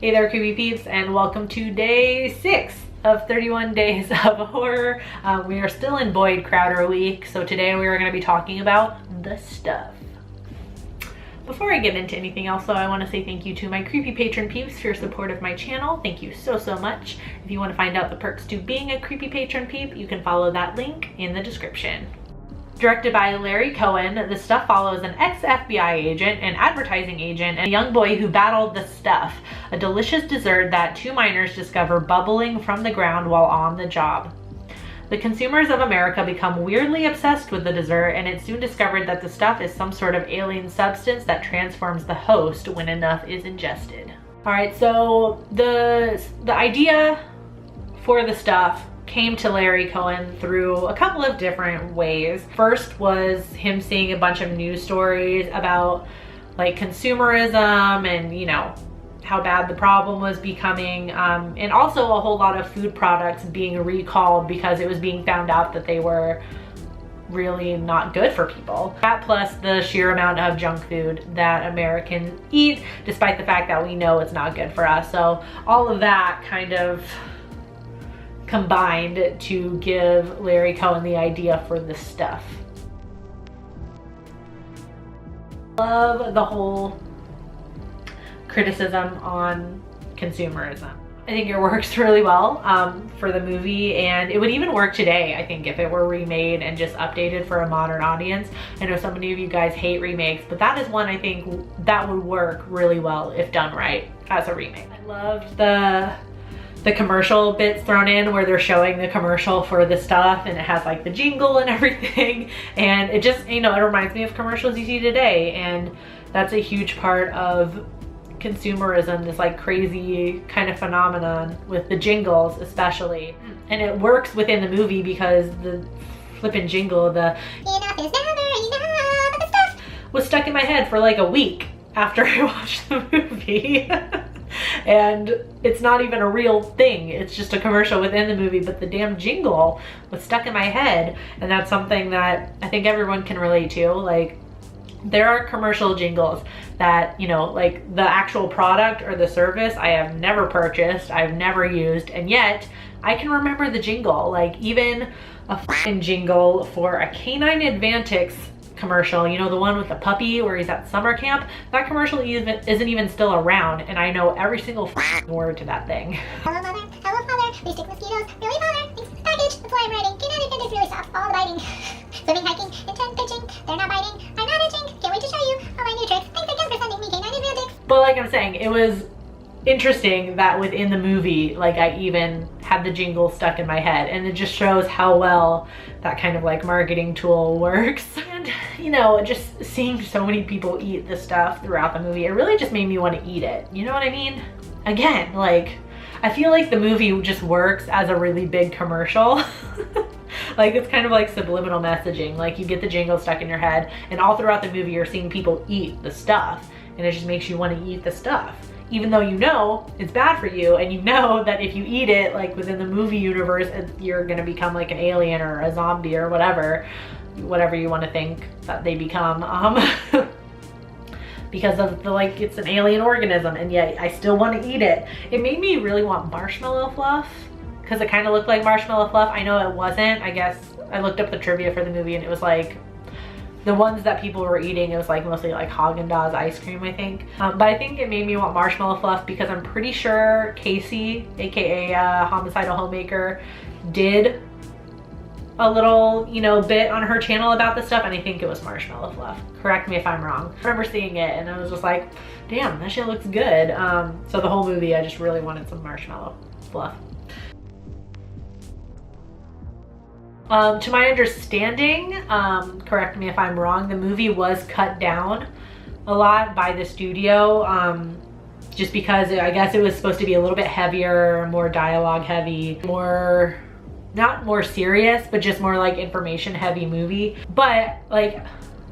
Hey there, creepy peeps, and welcome to day 6 of 31 days of horror. We are still in Boyd Crowder week, so today we are going to be talking about the stuff. Before I get into anything else, though, I want to say thank you to my creepy patron peeps for your support of my channel. Thank you so much. If you want to find out the perks to being a creepy patron peep, you can follow that link in the description. Directed by Larry Cohen, The Stuff follows an ex-FBI agent, an advertising agent, and a young boy who battled the stuff, a delicious dessert that 2 miners discover bubbling from the ground while on the job. The consumers of America become weirdly obsessed with the dessert, and it's soon discovered that the stuff is some sort of alien substance that transforms the host when enough is ingested. Alright, so the idea for the stuff came to Larry Cohen through a couple of different ways. First was him seeing a bunch of news stories about like consumerism and, you know, how bad the problem was becoming, and also a whole lot of food products being recalled because it was being found out that they were really not good for people. That plus the sheer amount of junk food that Americans eat, despite the fact that we know it's not good for us. So all of that kind of combined to give Larry Cohen the idea for this stuff. Love the whole criticism on consumerism. I think it works really well for the movie, and it would even work today, I think, if it were remade and just updated for a modern audience. I know so many of you guys hate remakes, but that is one I think that would work really well if done right as a remake. I loved the commercial bits thrown in where they're showing the commercial for the stuff, and it has like the jingle and everything, and it just, you know, it reminds me of commercials you see today, and that's a huge part of consumerism, this like crazy kind of phenomenon with the jingles especially. And it works within the movie because the flippin' jingle, the "enough is never enough" the stuff, was stuck in my head for like a week after I watched the movie. And it's not even a real thing, it's just a commercial within the movie, but the damn jingle was stuck in my head, and that's something that I think everyone can relate to. Like, there are commercial jingles that, you know, like the actual product or the service I have never purchased, I've never used, and yet I can remember the jingle. Like even a f***ing jingle for a Canine Advantix commercial, you know, the one with the puppy where he's at summer camp, that commercial isn't even still around, and I know every single word to that thing. Hello mother, hello father, we stick mosquitoes, really father, thanks for the package, that's why I'm writing. Canine Advantix really stops all the biting. Swimming, hiking, intent pitching, they're not biting, I'm not itching, can't wait to show you all my new tricks, thanks again for sending me Canine Advantix. But like I'm saying, it was interesting that within the movie, like I even had the jingle stuck in my head, and it just shows how well that kind of like marketing tool works. And you know, just seeing so many people eat the stuff throughout the movie, it really just made me want to eat it. You know what I mean? Again, like I feel like the movie just works as a really big commercial. Like it's kind of like subliminal messaging. Like you get the jingle stuck in your head, and all throughout the movie you're seeing people eat the stuff, and it just makes you want to eat the stuff. Even though you know it's bad for you, and you know that if you eat it, like within the movie universe, you're gonna become like an alien or a zombie or whatever you want to think that they become, because of the, like, it's an alien organism, and yet I still want to eat it. It made me really want marshmallow fluff, because it kind of looked like marshmallow fluff. I know it wasn't. I guess I looked up the trivia for the movie, and it was like the ones that people were eating, it was like mostly like Haagen-Dazs ice cream, I think. But I think it made me want marshmallow fluff because I'm pretty sure Casey, aka Homicidal Homemaker, did a little, you know, bit on her channel about this stuff, and I think it was marshmallow fluff. Correct me if I'm wrong. I remember seeing it and I was just like, damn, that shit looks good. So the whole movie, I just really wanted some marshmallow fluff. To my understanding, correct me if I'm wrong, the movie was cut down a lot by the studio, just because I guess it was supposed to be a little bit heavier, more dialogue heavy, more, not more serious, but just more like information heavy movie. But like,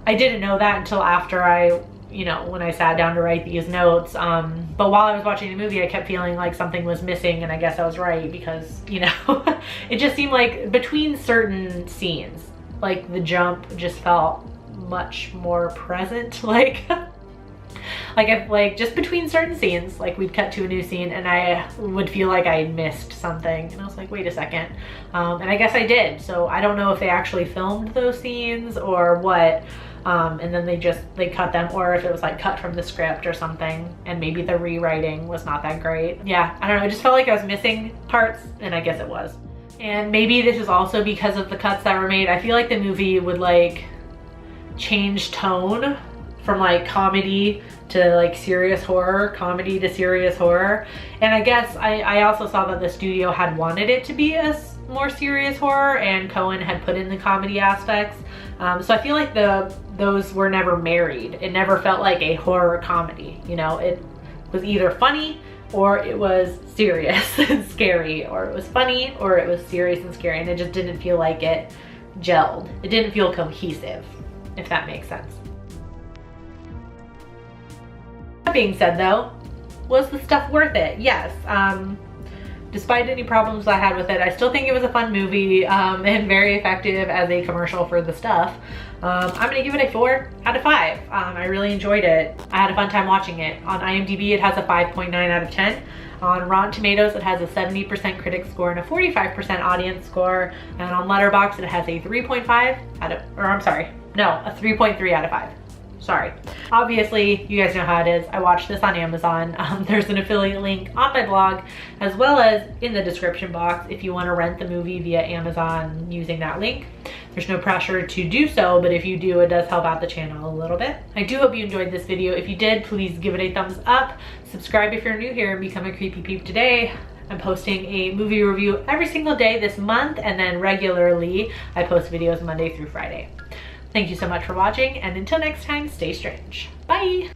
I didn't know that until after I, you know, when I sat down to write these notes. But while I was watching the movie, I kept feeling like something was missing, and I guess I was right, because, you know, it just seemed like between certain scenes, like the jump just felt much more present. Like Like if like just between certain scenes, like we'd cut to a new scene and I would feel like I missed something. And I was like, wait a second. And I guess I did. So I don't know if they actually filmed those scenes or what. And then they cut them, or if it was like cut from the script or something, and maybe the rewriting was not that great. Yeah, I don't know, it just felt like I was missing parts, and I guess it was. And maybe this is also because of the cuts that were made. I feel like the movie would like change tone from like comedy to like serious horror, comedy to serious horror. And I guess I also saw that the studio had wanted it to be a more serious horror, and Cohen had put in the comedy aspects. So I feel like those were never married. It never felt like a horror comedy, you know? It was either funny or it was serious and scary, or it was funny or it was serious and scary, and it just didn't feel like it gelled. It didn't feel cohesive, if that makes sense. That being said though, was the stuff worth it? Yes. Despite any problems I had with it, I still think it was a fun movie and very effective as a commercial for the stuff. I'm gonna give it a 4 out of 5. I really enjoyed it. I had a fun time watching it. On IMDb, it has a 5.9 out of 10. On Rotten Tomatoes, it has a 70% critic score and a 45% audience score. And on Letterboxd, it has a 3.5 out of, or I'm sorry, no, a 3.3 out of 5. Sorry. Obviously, you guys know how it is. I watched this on Amazon. There's an affiliate link on my blog, as well as in the description box if you want to rent the movie via Amazon using that link. There's no pressure to do so, but if you do, it does help out the channel a little bit. I do hope you enjoyed this video. If you did, please give it a thumbs up. Subscribe if you're new here and become a Creepy Peep today. I'm posting a movie review every single day this month, and then regularly I post videos Monday through Friday. Thank you so much for watching, and until next time, stay strange. Bye!